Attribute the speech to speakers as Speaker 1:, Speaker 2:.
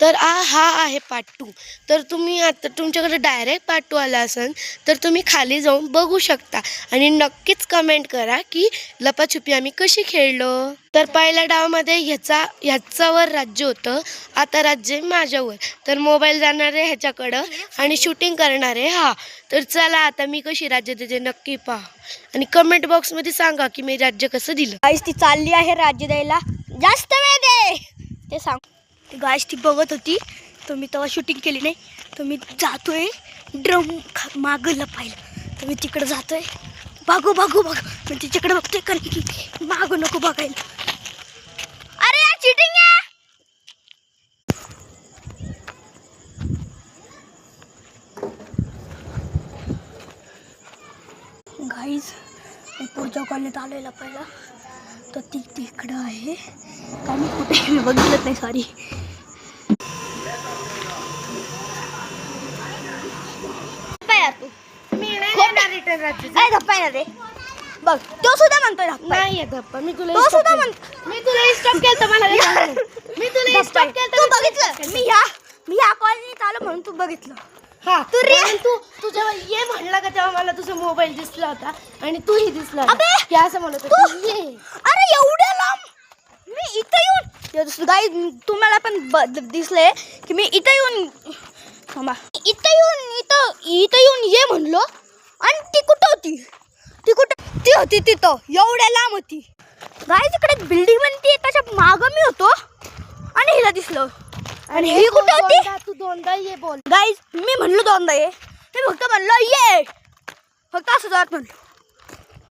Speaker 1: तर हा आहे पार्ट 2. तर तुम्ही आता तुमच्याकडे डायरेक्ट पार्ट 2 आला असेल तर तुम्ही खाली जाऊन बघू शकता आणि नक्कीच कमेंट करा की लपाछुपी आम्ही कशी खेळलो. तर पहिल्या डावामध्ये ह्याच्यावर राज्य होतं, आता राज्य माझ्यावर. तर मोबाईल जाणार आहे ह्याच्याकडं आणि शूटिंग करणार आहे हा. तर चला आता मी कशी राज्य देते नक्की पहा आणि कमेंट बॉक्समध्ये सांगा की मी राज्य कसं दिलं.
Speaker 2: गाईस ती चालली आहे राज्य द्यायला, जास्त वेळ दे ते सांग. ती गाईस ती बघत होती, तर मी तेव्हा शूटिंग केली नाही. तर मी जातोय ड्रम मागं लपायला. तर मी तिकडे जातोय, भागू भागू भागू. मी तिच्याकडे बघतोय कारण की मागू नको बघायला. अरे या चिटिंग आहे. गाईज मी पुढच्या कॉलनीत आलोय लपायला. तर ती तिकडं आहे का मी कुठे मी बघितलंच नाही. सॉरी. धप्पा रे बघ, तो सुद्धा म्हणतोय धप्पा
Speaker 1: नाही धप्पा. मी तुला
Speaker 2: तो सुद्धा म्हणतो.
Speaker 1: मी तुला स्टॉप केलं मला मी तुला स्टॉप केलं.
Speaker 2: तू बघितलं मी या कॉलनीत आलो म्हणून तू बघितलं.
Speaker 1: हा तू जेव्हा ये म्हणला का तेव्हा मला तुझा मोबाईल दिसला होता आणि तूही दिसला की असं म्हणत होती ये.
Speaker 2: अरे एवढ्या लांब मी इथं येऊन गाई तुम्हाला पण दिसले की मी इथं येऊन इथं येऊन ये म्हणलो आणि ती कुठं होती. ती होती तिथं एवढ्या लांब होती. गाई तिकडे बिल्डिंग बनते त्याच्या मागं मी होतो आणि हिला दिसलं. आणि ही कुठं होती.
Speaker 1: तू दोनदा ये बोल.
Speaker 2: गाईज मी म्हणलो दोनदा ये, मी फक्त म्हणलो ये, फक्त असं जात म्हणलो.